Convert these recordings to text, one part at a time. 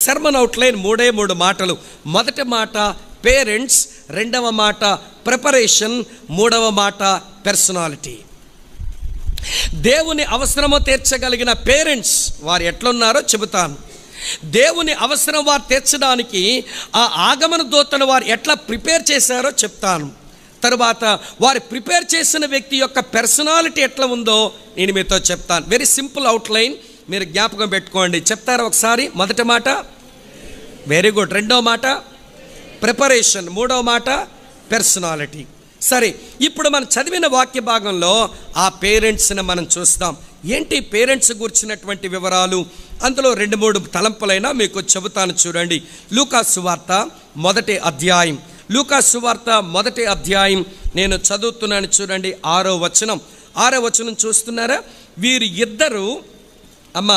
Sermon outline 3 మాటలు. మొదటి మాట పేరెంట్స్, రెండవ మాట ప్రిపరేషన్, మూడవ మాట పర్సనాలిటీ. దేవుని అవసరము తీర్చగలిగిన పేరెంట్స్ వారు ఎట్లున్నారో చెబుతాను. దేవుని అవసరం వారు తీర్చడానికి ఆ ఆగమన దూతను వారు ఎట్లా ప్రిపేర్ చేశారో చెప్తాను. తరువాత వారు ప్రిపేర్ చేసిన వ్యక్తి యొక్క పర్సనాలిటీ ఎట్లా ఉందో నేను మీతో చెప్తాను. వెరీ సింపుల్ అవుట్లైన్, మీరు జ్ఞాపకం పెట్టుకోండి. చెప్తారా ఒకసారి? మొదటి మాట వెరీ గుడ్, రెండవ మాట ప్రిపరేషన్, మూడవ మాట పర్సనాలిటీ. సరే, ఇప్పుడు మనం చదివిన వాక్య భాగంలో ఆ పేరెంట్స్ని మనం చూస్తాం. ఏంటి పేరెంట్స్ గురించినటువంటి వివరాలు? అందులో 2-3 తలంపులైనా మీకు చెబుతాను. చూడండి, లూకాసు సువార్త 1వ అధ్యాయం. లూకాసు సువార్త 1వ అధ్యాయం నేను చదువుతున్నాను. చూడండి, 6వ వచనం చూస్తున్నారా? వీరు ఇద్దరు, అమ్మ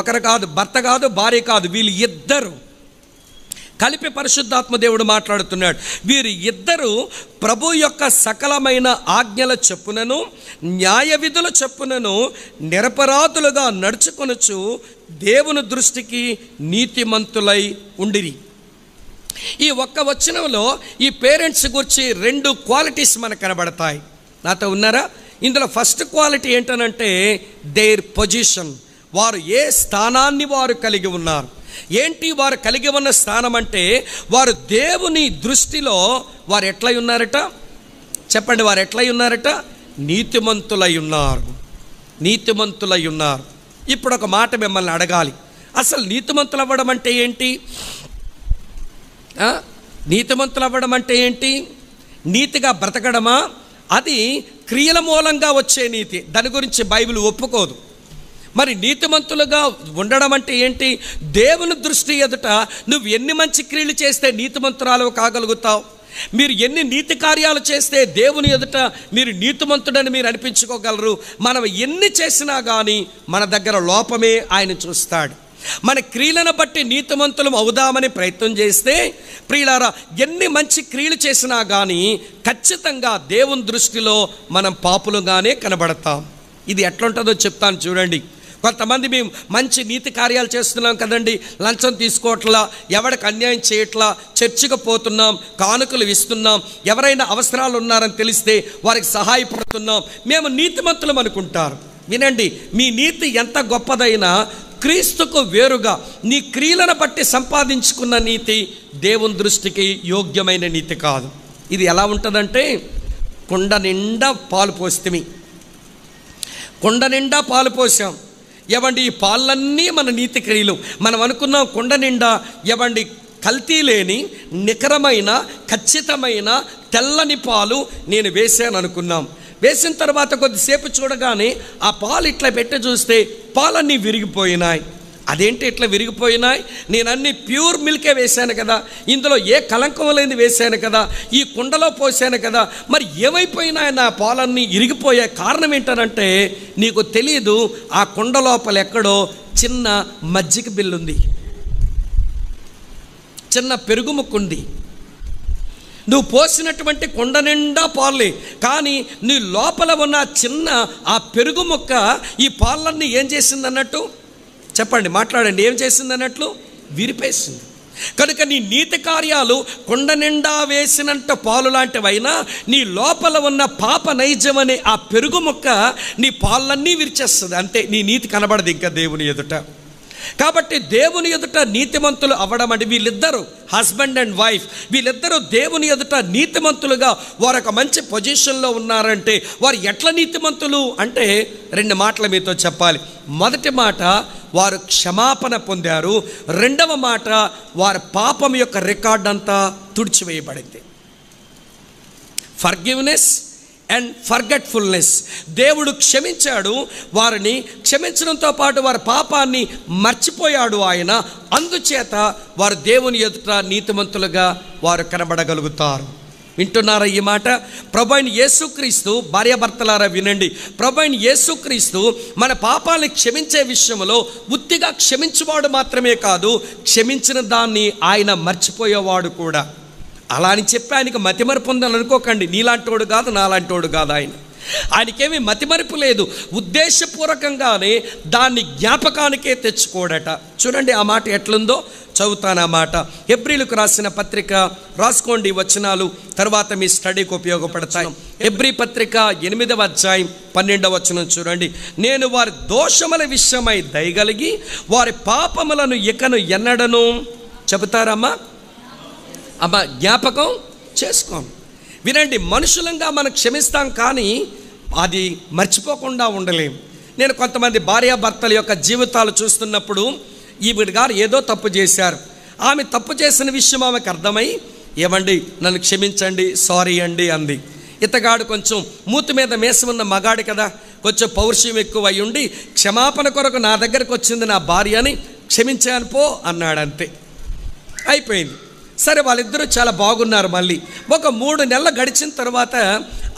ఒకరు కాదు, భర్త కాదు, భార్య కాదు, వీళ్ళు ఇద్దరు కలిపి పరిశుద్ధాత్మ దేవుడు మాట్లాడుతున్నాడు. వీరు ఇద్దరు ప్రభు యొక్క సకలమైన ఆజ్ఞల చొప్పునను న్యాయ విధుల చొప్పునను నిరపరాధులుగా నడుచుకొనుచు దేవుని దృష్టికి నీతిమంతులై ఉండిరి. ఈ ఒక్క వచనంలో ఈ పేరెంట్స్ గురించి 2 క్వాలిటీస్ మనకు కనబడతాయి. నాతో ఉన్నారా? ఇందులో ఫస్ట్ క్వాలిటీ ఏంటనంటే దేర్ పొజిషన్. వారు ఏ స్థానాన్ని వారు కలిగి ఉన్నారు. ఏంటి వారు కలిగి ఉన్న స్థానం అంటే, వారు దేవుని దృష్టిలో వారు ఎట్లయి ఉన్నారట? చెప్పండి, వారు ఎట్లయి ఉన్నారట? నీతిమంతులై ఉన్నారు. నీతిమంతులై ఉన్నారు. ఇప్పుడు ఒక మాట మిమ్మల్ని అడగాలి, అసలు నీతిమంతులు అవ్వడం అంటే ఏంటి? నీతిమంతులు అవ్వడం అంటే ఏంటి? నీతిగా బ్రతకడమా? అది క్రియల మూలంగా వచ్చే నీతి. దాని గురించి బైబిల్ ఒప్పుకోదు. మరి నీతిమంతులుగా ఉండడం అంటే ఏంటి? దేవుని దృష్టి ఎదుట నువ్వు ఎన్ని మంచి క్రియలు చేస్తే నీతిమంతురాలు కాగలుగుతావు? మీరు ఎన్ని నీతి కార్యాలు చేస్తే దేవుని ఎదుట మీరు నీతిమంతుడని మీరు అనిపించుకోగలరు? మనం ఎన్ని చేసినా కానీ మన దగ్గర లోపమే ఆయన చూస్తాడు. మన క్రియలను బట్టి నీతిమంతులం అవుదామని ప్రయత్నం చేస్తే, ప్రియులారా, ఎన్ని మంచి క్రియలు చేసినా కానీ ఖచ్చితంగా దేవుని దృష్టిలో మనం పాపులుగానే కనబడతాం. ఇది ఎట్లుంటుందో చెప్తాను చూడండి. కొంతమంది మేము మంచి నీతి కార్యాలు చేస్తున్నాం కదండి, లంచం తీసుకోవట్లా, ఎవరికి అన్యాయం చేయట్లా, చర్చికి పోతున్నాం, కానుకలు ఇస్తున్నాం, ఎవరైనా అవసరాలు ఉన్నారని తెలిస్తే వారికి సహాయపడుతున్నాం, మేము నీతిమంతులం అనుకుంటారు. వినండి, మీ నీతి ఎంత గొప్పదైనా క్రీస్తుకు వేరుగా నీ క్రియలను బట్టి సంపాదించుకున్న నీతి దేవుని దృష్టికి యోగ్యమైన నీతి కాదు. ఇది ఎలా ఉంటుందంటే, కుండ నిండా పాలు పోస్తేమి, కుండ నిండా పాలు పోసాం, ఎవండి ఈ పాలన్నీ మన నీతి క్రియలు. మనం అనుకున్నాం కుండ నిండా ఎవండి కల్తీ లేని నికరమైన ఖచ్చితమైన తెల్లని పాలు నేను వేసాను అనుకున్నాం. వేసిన తర్వాత కొద్దిసేపు చూడగానే ఆ పాలు ఇట్లా పెట్టి చూస్తే పాలన్నీ విరిగిపోయినాయి. అదేంటి ఇట్లా విరిగిపోయినాయి? నేను అన్ని ప్యూర్ మిల్కే వేశాను కదా, ఇందులో ఏ కలంకం లేని వేశాను కదా, ఈ కుండలో పోసాను కదా, మరి ఏమైపోయినాయి నా పాలన్నీ ఇరిగిపోయే కారణం ఏంటనంటే, నీకు తెలియదు ఆ కుండ లోపల ఎక్కడో చిన్న మజ్జిగ బిల్లుంది, చిన్న పెరుగు ముక్కుంది. నువ్వు పోసినటువంటి కుండ నిండా పాలే, కానీ నీ లోపల ఉన్న చిన్న ఆ పెరుగు ముక్క ఈ పాలన్నీ ఏం చేసింది అన్నట్టు? చెప్పండి, మాట్లాడండి, ఏం చేసింది అన్నట్లు? విరిపేసింది. కనుక నీ నీతి కార్యాలు కుండ నిండా వేసినంత పాలు లాంటివైనా నీ లోపల ఉన్న పాప నైజం అనే ఆ పెరుగు ముక్క నీ పాలన్నీ విరిచేస్తుంది. అంతే, నీ నీతి కనబడదు ఇంకా దేవుని ఎదుట. కాబట్టి దేవుని ఎదుట నీతిమంతులు అవ్వడం అంటే, వీళ్ళిద్దరూ హస్బెండ్ అండ్ వైఫ్, వీళ్ళిద్దరూ దేవుని ఎదుట నీతిమంతులుగా వారు ఒక మంచి పొజిషన్లో ఉన్నారంటే వారు ఎట్లా నీతిమంతులు అంటే 2 మాటలు మీతో చెప్పాలి. మొదటి మాట, వారు క్షమాపణ పొందారు. రెండవ మాట, వారి పాపం యొక్క రికార్డ్ అంతా తుడిచివేయబడింది. Forgiveness and forgetfulness. దేవుడు క్షమించాడు, వారిని క్షమించడంతో పాటు వారి పాపాన్ని మర్చిపోయాడు ఆయన. అందుచేత వారు దేవుని ఎదుట నీతిమంతులుగా వారు కనబడగలుగుతారు. వింటున్నారా ఈ మాట? ప్రభువైన యేసుక్రీస్తు, భార్యాభర్తలారా వినండి, ప్రభువైన యేసుక్రీస్తు మన పాపాలను క్షమించే విషయంలో ఉత్తిగా క్షమించేవాడు మాత్రమే కాదు, క్షమించిన దాన్ని ఆయన మర్చిపోయేవాడు కూడా. అలా అని చెప్పి ఆయనకి మతిమరుపు ఉందని అనుకోకండి. నీలాంటోడు కాదు, నాలాంటోడు కాదు ఆయన. ఆయనకేమీ మతిమరుపు లేదు. ఉద్దేశపూర్వకంగానే దాన్ని జ్ఞాపకానికే తెచ్చుకోడట. చూడండి ఆ మాట ఎట్లుందో, చదువుతాను ఆ మాట. హెబ్రీలకు రాసిన పత్రిక రాసుకోండి వచనాలు, తర్వాత మీ స్టడీకి ఉపయోగపడతాయి. హెబ్రీ పత్రిక 8వ అధ్యాయం 12వ వచనం చూడండి. నేను వారి దోషముల విషయమై దయగలిగి వారి పాపములను ఇకను ఎన్నడను చెబుతారమ్మా అమ్మా జ్ఞాపకం చేసుకోం. వినండి, మనుషులంగా మనం క్షమిస్తాం కానీ అది మర్చిపోకుండా ఉండలేం. నేను కొంతమంది భార్యాభర్తల యొక్క జీవితాలు చూస్తున్నప్పుడు ఈవిడ గారు ఏదో తప్పు చేశారు. ఆమె తప్పు చేసిన విషయం ఆమెకు అర్థమై, ఏమండి నన్ను క్షమించండి, సారీ అండి అంది. ఇతగాడు కొంచెం మూతి మీద మేసం ఉన్న మగాడు కదా, కొంచెం పౌరుషం ఎక్కువ అయి ఉండి క్షమాపణ కొరకు నా దగ్గరకు వచ్చింది నా భార్య అని క్షమించాను పో అన్నాడు. అంతే, అయిపోయింది. సరే, వాళ్ళిద్దరూ చాలా బాగున్నారు. మళ్ళీ ఒక 3 నెలలు గడిచిన తర్వాత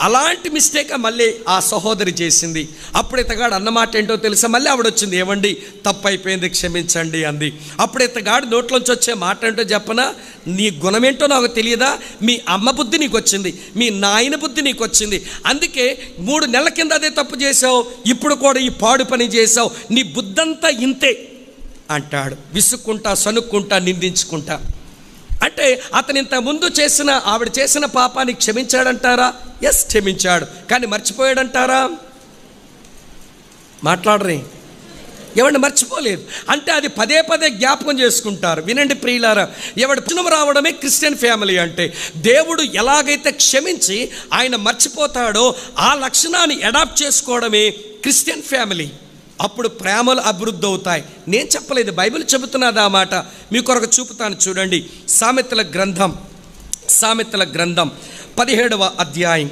అలాంటి మిస్టేక్ మళ్ళీ ఆ సహోదరి చేసింది. అప్పుడు ఇతగాడు అన్నమాట ఏంటో తెలుసా? మళ్ళీ ఆవిడ వచ్చింది, ఏమండి తప్పు అయిపోయింది క్షమించండి అంది. అప్పుడు ఇతగాడు నోట్లోంచి వచ్చే మాట ఏంటో చెప్పనా? నీ గుణమేంటో నాకు తెలియదా? మీ అమ్మ బుద్ధి నీకు వచ్చింది, మీ నాయన బుద్ధి నీకు వచ్చింది, అందుకే 3 నెలల కింద అదే తప్పు చేసావు, ఇప్పుడు కూడా ఈ పాడు పని చేసావు, నీ బుద్ధంతా ఇంతే అంటాడు. విసుక్కుంటా, సనుక్కుంటా, నిందించుకుంటా. అంటే అతను ఇంత ముందు ఆవిడ చేసిన పాపాన్ని క్షమించాడంటారా? ఎస్, క్షమించాడు. కానీ మర్చిపోయాడంటారా? మాట్లాడరే, ఎవరిని మర్చిపోలేదు. అంటే అది పదే పదే జ్ఞాపకం చేసుకుంటారు. వినండి ప్రియులారా, ఎవడు పుణ్యం రావడమే క్రిస్టియన్ ఫ్యామిలీ అంటే. దేవుడు ఎలాగైతే క్షమించి ఆయన మర్చిపోతాడో ఆ లక్షణాన్ని అడాప్ట్ చేసుకోవడమే క్రిస్టియన్ ఫ్యామిలీ. అప్పుడు ప్రేమలు అభివృద్ధి అవుతాయి. నేను చెప్పలేదు, బైబిల్ చెబుతున్నది ఆ మాట. మీ కొరకు చూపుతాను చూడండి. సామెతల గ్రంథం 17వ అధ్యాయం.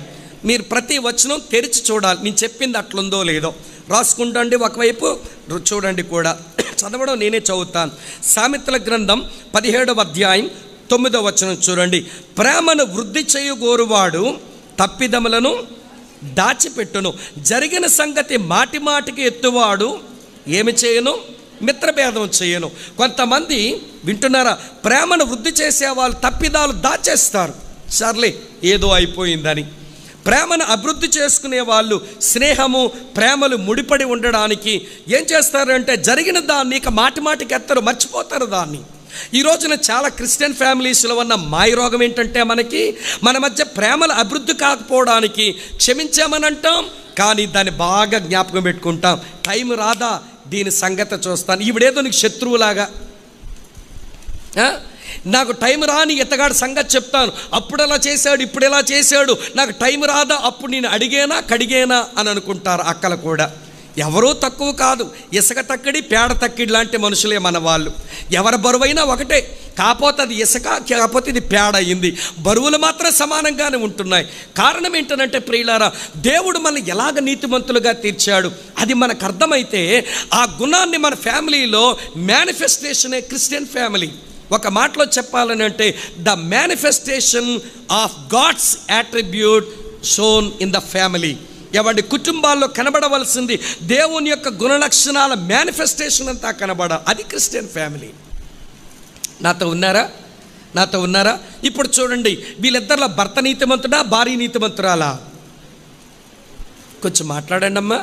మీరు ప్రతి వచనం తెరిచి చూడాలి, నేను చెప్పింది అట్లుందో లేదో. రాసుకుంటండి, ఒకవైపు చూడండి కూడా. చదవడం నేనే చదువుతాను. సామెతల గ్రంథం 17వ అధ్యాయం 9వ వచనం చూడండి. ప్రేమను వృద్ధి చేయగోరువాడు తప్పిదములను దాచిపెట్టును, జరిగిన సంగతి మాటి మాటికి ఎత్తువాడు ఏమి చేయను? మిత్రభేదం చేయను. కొంతమంది వింటున్నారా, ప్రేమను వృద్ధి చేసే వాళ్ళు తప్పిదాలు దాచేస్తారు, సర్లే ఏదో అయిపోయిందని. ప్రేమను అభివృద్ధి చేసుకునే వాళ్ళు స్నేహము ప్రేమలు ముడిపడి ఉండడానికి ఏం చేస్తారంటే జరిగిన దాన్ని ఇక మాటి మాటికి ఎత్తరు, మర్చిపోతారు దాన్ని. ఈ రోజున చాలా క్రిస్టియన్ ఫ్యామిలీస్లో ఉన్న మాయ రోగం ఏంటంటే మన మధ్య ప్రేమల అభివృద్ధి కాకపోవడానికి క్షమించామని అంటాం, కానీ దాన్ని బాగా జ్ఞాపకం పెట్టుకుంటాం. టైం రాదా దీని సంగతి చూస్తాను, ఈవిడేదో నీకు శత్రువులాగా, నాకు టైం రాని ఎత్తగాడు సంగతి చెప్తాను, అప్పుడు అలా చేశాడు ఇప్పుడు ఎలా చేశాడు, నాకు టైం రాదా, అప్పుడు నేను అడిగేనా కడిగేనా అని అనుకుంటారు అక్కలు కూడా. ఎవరూ తక్కువ కాదు, ఇసుక తక్కిడి పేడ తక్కిడి లాంటి మనుషులే మన వాళ్ళు. ఎవరి బరువైనా ఒకటే, కాకపోతే అది ఇసుక, కాకపోతే ఇది పేడ అయింది. బరువులు మాత్రం సమానంగానే ఉంటున్నాయి. కారణం ఏంటంటే ప్రియులారా, దేవుడు మనల్ని ఎలాగ నీతిమంతులుగా తీర్చాడు అది మనకు అర్థమైతే ఆ గుణాన్ని మన ఫ్యామిలీలో మేనిఫెస్టేషనే క్రిస్టియన్ ఫ్యామిలీ. ఒక మాటలో చెప్పాలని అంటే the manifestation of God's attribute shown in the family. ఎవరి కుటుంబాల్లో కనబడవలసింది దేవుని యొక్క గుణలక్షణాల మేనిఫెస్టేషన్ అంతా కనబడాలి, అది క్రిస్టియన్ ఫ్యామిలీ. నాతో ఉన్నారా? ఇప్పుడు చూడండి, వీళ్ళిద్దరిలో భర్త నీతిమంతుడా, భార్య నీతిమంతురాలా? కొంచెం మాట్లాడండి అమ్మా.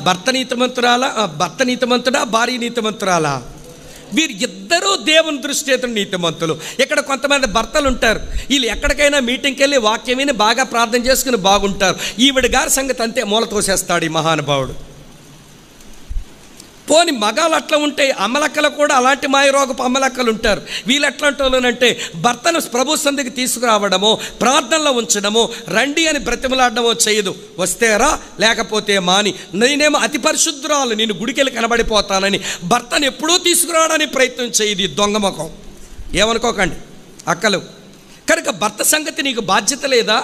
భర్త నీతిమంతుడా, భార్య నీతిమంతురాలా? వీరు ఇద్దరూ దేవుని దృష్టి ఎదురు నీతిమంతులు. ఇక్కడ కొంతమంది భర్తలు ఉంటారు, వీళ్ళు ఎక్కడికైనా మీటింగ్కి వెళ్ళి వాక్యం విని బాగా ప్రార్థన చేసుకుని బాగుంటారు. ఈవిడ గారి సంగతి అంతే, మూల తోసేస్తాడు ఈ మహానుభావుడు. పోని మగాళ్ళు అట్లా ఉంటే అమ్మలక్కలు కూడా అలాంటి మాయరోగపు అమ్మలక్కలు ఉంటారు. వీళ్ళు ఎట్లాంటి వాళ్ళనంటే భర్తను ప్రభు సంధికి తీసుకురావడమో ప్రార్థనలో ఉంచడమో రండి అని బ్రతిమలాడడమో చేయదు. వస్తేరా లేకపోతే మాని, నేనేమో అతి పరిశుద్ధురాలు, నేను గుడికెళ్ళి కనబడిపోతానని భర్తను ఎప్పుడూ తీసుకురావడానికి ప్రయత్నం చేయదు. దొంగ ముఖం, ఏమనుకోకండి అక్కలు. కనుక భర్త సంగతి నీకు బాధ్యత లేదా?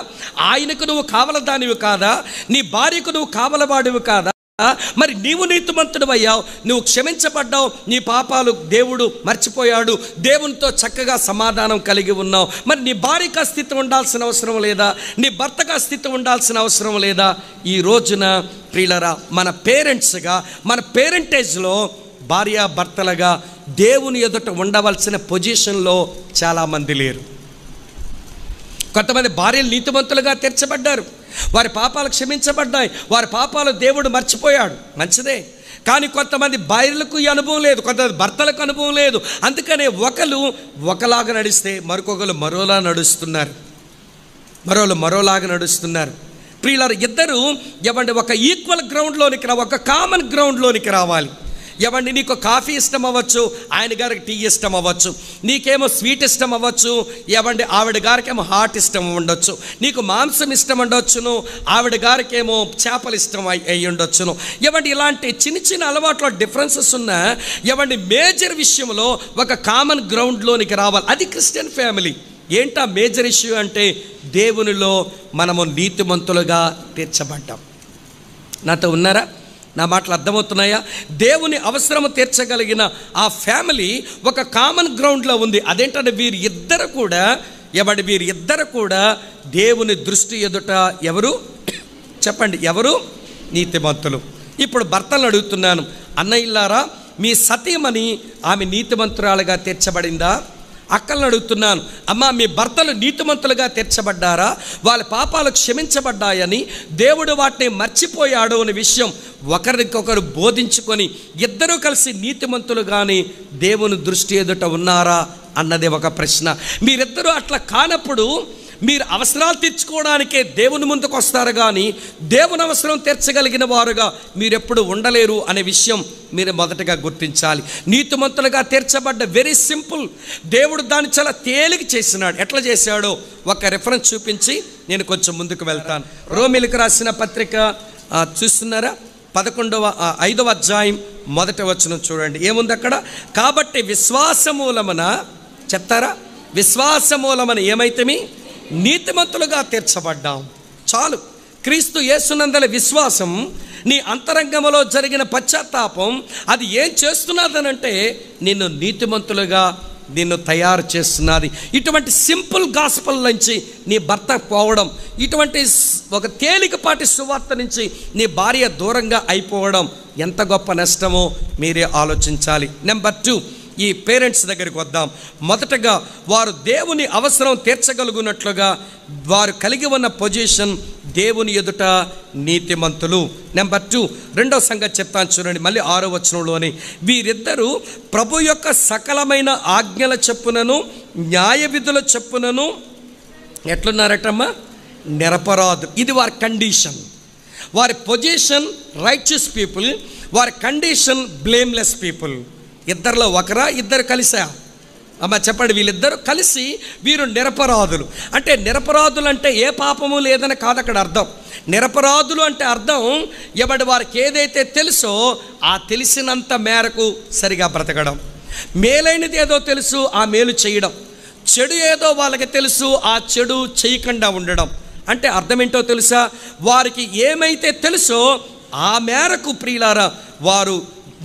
ఆయనకు నువ్వు కావలదానివి కాదా? నీ భార్యకు నువ్వు కావలవాడివి కాదా? మరి నీవు నీతిమంతుడు అయ్యావు, నువ్వు క్షమించబడ్డావు, నీ పాపాలు దేవుడు మర్చిపోయాడు, దేవునితో చక్కగా సమాధానం కలిగి ఉన్నావు. మరి నీ భార్యకు స్థితి ఉండాల్సిన అవసరం లేదా? నీ భర్తకు స్థితి ఉండాల్సిన అవసరం లేదా? ఈ రోజున ప్రియులరా, మన పేరెంట్స్గా మన పేరెంటేజ్లో భార్యాభర్తలుగా దేవుని ఎదుట ఉండవలసిన పొజిషన్లో చాలామంది లేరు. కొంతమంది భార్యలు నీతిమంతులుగా తీర్చబడ్డారు, వారి పాపాలు క్షమించబడ్డాయి, వారి పాపాలు దేవుడు మర్చిపోయాడు, మంచిదే. కానీ కొంతమంది భార్యలకు ఈ అనుభవం లేదు, కొంతమంది భర్తలకు అనుభవం లేదు. అందుకనే ఒకరు ఒకలాగా నడిస్తే మరొకరు మరోలాగా నడుస్తున్నారు. ప్రియులారా, ఇద్దరు ఎవండి ఒక ఈక్వల్ గ్రౌండ్లోనికి ఒక కామన్ గ్రౌండ్లోనికి రావాలి. ఎవండి నీకు కాఫీ ఇష్టం అవ్వచ్చు, ఆయన గారికి టీ ఇష్టం అవ్వచ్చు, నీకేమో స్వీట్ ఇష్టం అవ్వచ్చు, ఎవండి ఆవిడ గారికేమో హాట్ ఇష్టం ఉండొచ్చు, నీకు మాంసం ఇష్టం ఉండొచ్చును, ఆవిడ గారికేమో చేపలు ఇష్టం అయి ఉండొచ్చును. ఎవండి ఇలాంటి చిన్న చిన్న అలవాట్లో డిఫరెన్సెస్ ఉన్న ఎవండి మేజర్ విషయంలో ఒక కామన్ గ్రౌండ్లోనికి రావాలి. అది క్రిస్టియన్ ఫ్యామిలీ. ఏంటా మేజర్ ఇష్యూ అంటే దేవునిలో మనము నీతిమంతులుగా తీర్చబడ్డాం. నాతో ఉన్నారా? నా మాటలు అర్థమవుతున్నాయా? దేవుని అవసరము తీర్చగలిగిన ఆ ఫ్యామిలీ ఒక కామన్ గ్రౌండ్లో ఉంది. అదేంటంటే వీరిద్దరు కూడా దేవుని దృష్టి ఎదుట ఎవరు చెప్పండి, ఎవరు? నీతిమంతులు. ఇప్పుడు భర్తలను అడుగుతున్నాను, అన్నయ్యలారా, మీ సతీమణి ఆమె నీతిమంతురాలుగా తీర్చబడిందా? అక్కలను అడుగుతున్నాను, అమ్మ మీ భర్తలు నీతిమంతులుగా తీర్చబడ్డారా? వాళ్ళ పాపాలు క్షమించబడ్డాయని, దేవుడు వాటిని మర్చిపోయాడు అనే విషయం ఒకరికొకరు బోధించుకొని ఇద్దరూ కలిసి నీతిమంతులు కానీ దేవుని దృష్టి ఎదుట ఉన్నారా అన్నది ఒక ప్రశ్న. మీరిద్దరూ అట్లా కానప్పుడు మీరు అవసరాలు తీర్చుకోవడానికే దేవుని ముందుకు వస్తారు, కానీ దేవుని అవసరం తీర్చగలిగిన వారుగా మీరెప్పుడు ఉండలేరు అనే విషయం మీరు మొదటగా గుర్తించాలి. నీతిమంతులుగా తీర్చబడ్డ వెరీ సింపుల్. దేవుడు దాన్ని చాలా తేలిక చేసినాడు. ఎట్లా చేశాడో ఒక రెఫరెన్స్ చూపించి నేను కొంచెం ముందుకు వెళ్తాను. రోమీయులకు రాసిన పత్రిక చూస్తున్నారా? 5వ అధ్యాయం 1వ వచనం చూడండి, ఏముంది అక్కడ? కాబట్టి విశ్వాసమూలమున చెప్తారా? విశ్వాసమూలమున ఏమైతే నీతిమంతులుగా తీర్చబడ్డాం. చాలు. క్రీస్తు యేసునందల విశ్వాసం, నీ అంతరంగంలో జరిగిన పశ్చాత్తాపం అది ఏం చేస్తున్నదనంటే నిన్ను నీతిమంతులుగా నిన్ను తయారు చేస్తున్నది. ఇటువంటి సింపుల్ గాస్పల్ నుంచి నీ భర్త పోవడం, ఇటువంటి ఒక తేలికపాటి సువార్త నుంచి నీ భార్య దూరంగా అయిపోవడం ఎంత గొప్ప నష్టమో మీరే ఆలోచించాలి. నెంబర్ 2, ఈ పేరెంట్స్ దగ్గరికి వద్దాం. మొదటగా వారు దేవుని అవసరం తీర్చగలుగునట్లుగా వారు కలిగి ఉన్న పొజిషన్ దేవుని ఎదుట నీతిమంతులు. నెంబర్ 2, రెండవ సంగతి చెప్తాను చూడండి, మళ్ళీ 6వ వచనంలోని, వీరిద్దరూ ప్రభు యొక్క సకలమైన ఆజ్ఞల చెప్పునను న్యాయ విధుల చెప్పునను ఎట్లున్నారటమ్మా? నిరపరాధు. ఇది వారి కండిషన్. వారి పొజిషన్ రైచియస్ పీపుల్, వారి కండిషన్ బ్లేమ్లెస్ పీపుల్. ఇద్దరిలో ఒకరా? ఇద్దరు కలిసా? అమ్మ చెప్పండి. వీళ్ళిద్దరూ కలిసి వీరు నిరపరాధులు. అంటే నిరపరాధులు అంటే ఏ పాపము లేదని కాదు అక్కడ అర్థం. నిరపరాధులు అంటే అర్థం ఎవడి వారికి ఏదైతే తెలుసో ఆ తెలిసినంత మేరకు సరిగా బ్రతకడం, మేలైనది ఏదో తెలుసు ఆ మేలు చేయడం, చెడు ఏదో వాళ్ళకి తెలుసు ఆ చెడు చేయకుండా ఉండడం. అంటే అర్థం ఏంటో తెలుసా? వారికి ఏమైతే తెలుసో ఆ మేరకు ప్రియులారా వారు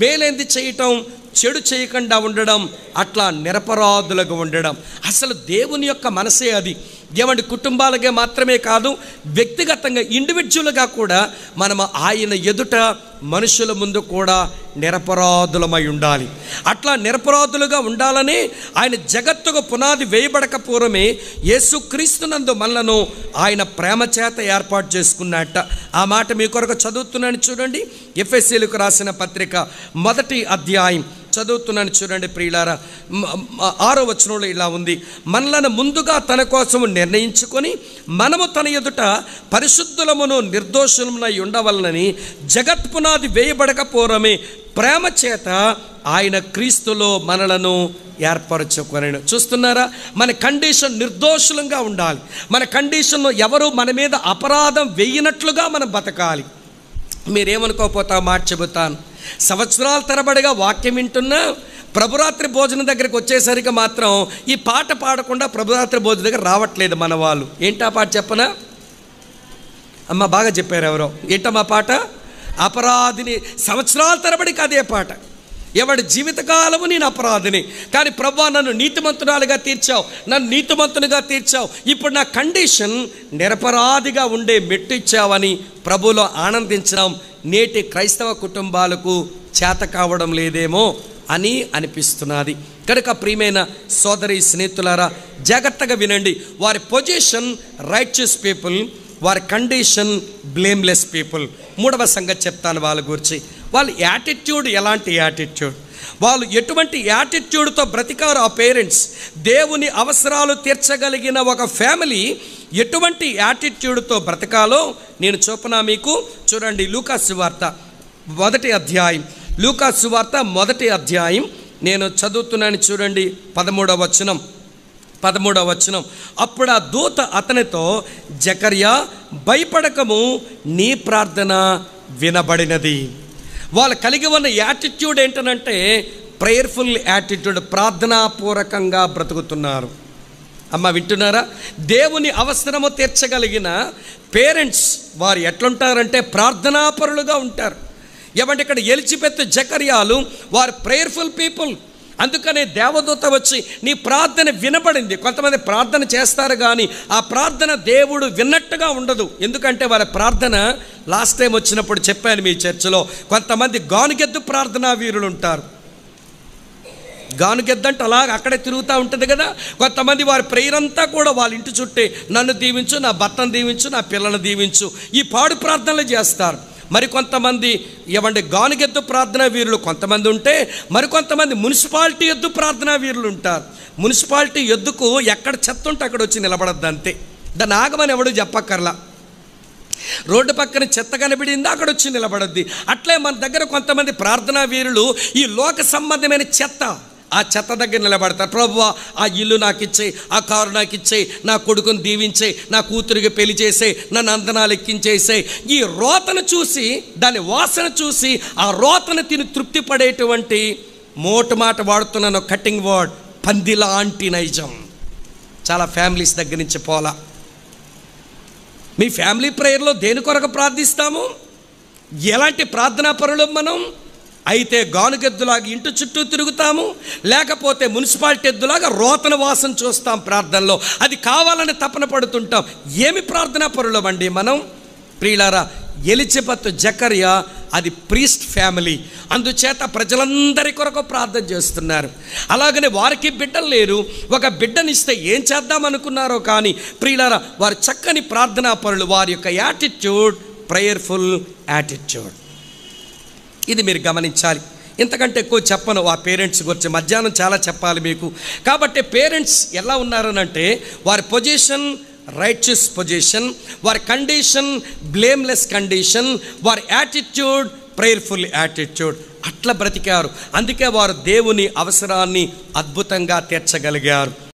మేలేంది చేయటం, చెడు చేయకుండా ఉండడం, అట్లా నిరపరాధులుగా ఉండడం. అసలు దేవుని యొక్క మనసే అది. ఏమంటే కుటుంబాలకే మాత్రమే కాదు, వ్యక్తిగతంగా ఇండివిజువల్గా కూడా మనము ఆయన ఎదుట మనుషుల ముందు కూడా నిరపరాధులమై ఉండాలి. అట్లా నిరపరాధులుగా ఉండాలని ఆయన జగత్తుకు పునాది వేయబడక పూర్వమే యేసుక్రీస్తునందు మనలను ఆయన ప్రేమ చేత ఏర్పాటు చేసుకున్నట్ట. ఆ మాట మీ కొరకు చదువుతున్నాను చూడండి. ఎఫెసీయులకు రాసిన పత్రిక 1వ అధ్యాయం చదువుతున్నాను చూడండి ప్రియులారా. 6వ వచనంలో ఇలా ఉంది, మనలను ముందుగా తన కోసము నిర్ణయించుకొని మనము తన ఎదుట పరిశుద్ధులమును నిర్దోషులమునై ఉండవలనని జగత్ పునాది వేయబడక పూర్వమే ప్రేమ చేత ఆయన క్రీస్తులో మనలను ఏర్పరచుకొనెను. చూస్తున్నారా? మన కండిషన్ నిర్దోషులంగా ఉండాలి. మన కండిషన్లో ఎవరు మన మీద అపరాధం వేయనట్లుగా మనం బతకాలి. మీరేమనుకోకపోతా మాట చెబుతాను, సంవత్సరాల తరబడిగా వాక్యం వింటున్నా ప్రభురాత్రి భోజనం దగ్గరికి వచ్చేసరికి మాత్రం ఈ పాట పాడకుండా ప్రభురాత్రి భోజనం దగ్గర రావట్లేదు మన వాళ్ళు. ఏంటా పాట చెప్పనా? అమ్మ బాగా చెప్పారు ఎవరో. ఏంటమ్మా పాట? అపరాధిని. సంవత్సరాల తరబడికి అదే పాట. ఎవడి జీవితకాలము నేను అపరాధిని, కానీ ప్రభువా నన్ను నీతిమంతురాలుగా తీర్చావు, నన్ను నీతిమంతునిగా తీర్చావు, ఇప్పుడు నా కండిషన్ నిరపరాధిగా ఉండే మెట్టు ఇచ్చావని ప్రభువులో ఆనందించడం నేటి క్రైస్తవ కుటుంబాలకు చేత కావడం లేదేమో అని అనిపిస్తున్నది. కనుక ప్రియమైన సోదరి స్నేహితులారా జాగ్రత్తగా వినండి. వారి పొజిషన్ రైచియస్ పీపుల్, వారి కండిషన్ బ్లేమ్లెస్ పీపుల్. మూడవ సంగతి చెప్తాను వాళ్ళ గురించి. వాళ్ళ యాటిట్యూడ్ ఎలాంటి యాటిట్యూడ్, వాళ్ళు ఎటువంటి యాటిట్యూడ్తో బ్రతికారు ఆ పేరెంట్స్. దేవుని అవసరాలు తీర్చగలిగిన ఒక ఫ్యామిలీ ఎటువంటి యాటిట్యూడ్తో బ్రతకాలో నేను చూపనా మీకు. చూడండి, లూకాసు సువార్త 1వ అధ్యాయం, లూకాసు సువార్త 1వ అధ్యాయం నేను చదువుతున్నాను. చూడండి 13వ వచనం. అప్పుడు ఆ దూత అతనితో, జకర్యా భయపడకము, నీ ప్రార్థన వినబడినది. వాళ్ళు కలిగి ఉన్న యాటిట్యూడ్ ఏంటనంటే ప్రేయర్ఫుల్ యాటిట్యూడ్, ప్రార్థనాపూర్వకంగా బ్రతుకుతున్నారు. అమ్మ వింటున్నారా? దేవుని అవసరము తీర్చగలిగిన పేరెంట్స్ వారు ఎట్లుంటారంటే ప్రార్థనాపరులుగా ఉంటారు. ఏమంటే ఇక్కడ ఎలిజబెత్, జకర్యాలు వారు ప్రేయర్ఫుల్ పీపుల్. అందుకనే దేవదూత వచ్చి నీ ప్రార్థన వినబడింది. కొంతమంది ప్రార్థన చేస్తారు కానీ ఆ ప్రార్థన దేవుడు విన్నట్టుగా ఉండదు. ఎందుకంటే వాళ్ళ ప్రార్థన లాస్ట్ టైం వచ్చినప్పుడు చెప్పాను మీ చర్చిలో, కొంతమంది గానుగెద్దు ప్రార్థనా వీరులు ఉంటారు. గానుగెద్దంటే అలాగ అక్కడే తిరుగుతూ ఉంటుంది కదా. కొంతమంది వారి ప్రేయర్ అంతా కూడా వాళ్ళ ఇంటి చుట్టే, నన్ను దీవించు, నా భర్తను దీవించు, నా పిల్లలను దీవించు, ఈ పాడు ప్రార్థనలు చేస్తారు. మరికొంతమంది ఏమంటే గానుగెద్దు ప్రార్థనా వీరులు కొంతమంది ఉంటే, మరికొంతమంది మున్సిపాలిటీ ఎద్దు ప్రార్థనా వీరులు ఉంటారు. మున్సిపాలిటీ ఎద్దుకు ఎక్కడ చెత్త ఉంటే అక్కడ వచ్చి నిలబడద్దు అంతే, దాన్ని ఆగమని ఎవడు చెప్పక్కర్లా. రోడ్డు పక్కన చెత్త కనబడింది అక్కడ వచ్చి నిలబడద్ది. అట్లే మన దగ్గర కొంతమంది ప్రార్థనా వీరులు ఈ లోక సంబంధమైన చెత్త, ఆ చెత్త దగ్గర నిలబడతారు. ప్రభువా ఆ ఇల్లు నాకు ఇచ్చే, ఆ కారు నాకు ఇచ్చే, నా కొడుకుని దీవించే, నా కూతురికి పెళ్లి చేసే, నన్ను అందనాలు ఎక్కించేసే. ఈ రోతను చూసి, దాని వాసన చూసి ఆ రోతను తిని తృప్తి పడేటువంటి మోటు మాట వాడుతున్నాను, కటింగ్ వర్డ్, పందిలాంటి నైజం చాలా ఫ్యామిలీస్ దగ్గర నుంచి పోలా. మీ ఫ్యామిలీ ప్రేయర్లో దేని కొరకు ప్రార్థిస్తాము? ఎలాంటి ప్రార్థనా పరులు మనం? అయితే గానుగెద్దులాగా ఇంటి చుట్టూ తిరుగుతాము, లేకపోతే మున్సిపాలిటీ ఎద్దులాగా రోతన వాసన చూస్తాం ప్రార్థనలో, అది కావాలని తపన పడుతుంటాం. ఏమి ప్రార్థనా పరులమండి మనం? ప్రియులారా, ఎలిజబెత్, జకర్యా అది ప్రీస్ట్ ఫ్యామిలీ, అందుచేత ప్రజలందరి కొరకు ప్రార్థన చేస్తున్నారు. అలాగనే వారికి బిడ్డలు లేరు, ఒక బిడ్డనిస్తే ఏం చేద్దామనుకున్నారో కానీ ప్రియులారా వారు చక్కని ప్రార్థనా పరులు. వారి యొక్క యాటిట్యూడ్ ప్రేయర్ఫుల్ యాటిట్యూడ్. ఇది మీరు గమనించాలి. ఇంతకంటే ఎక్కువ చెప్పను ఆ పేరెంట్స్ గురించి, మధ్యాహ్నం చాలా చెప్పాలి మీకు. కాబట్టి పేరెంట్స్ ఎలా ఉన్నారనంటే వారి పొజిషన్ రైచియస్ పొజిషన్, వారి కండిషన్ బ్లేమ్లెస్ కండిషన్, వారి యాటిట్యూడ్ ప్రేయర్ఫుల్ యాటిట్యూడ్. అట్లా బ్రతికారు. అందుకే వారు దేవుని అవసరాన్ని అద్భుతంగా తీర్చగలిగారు.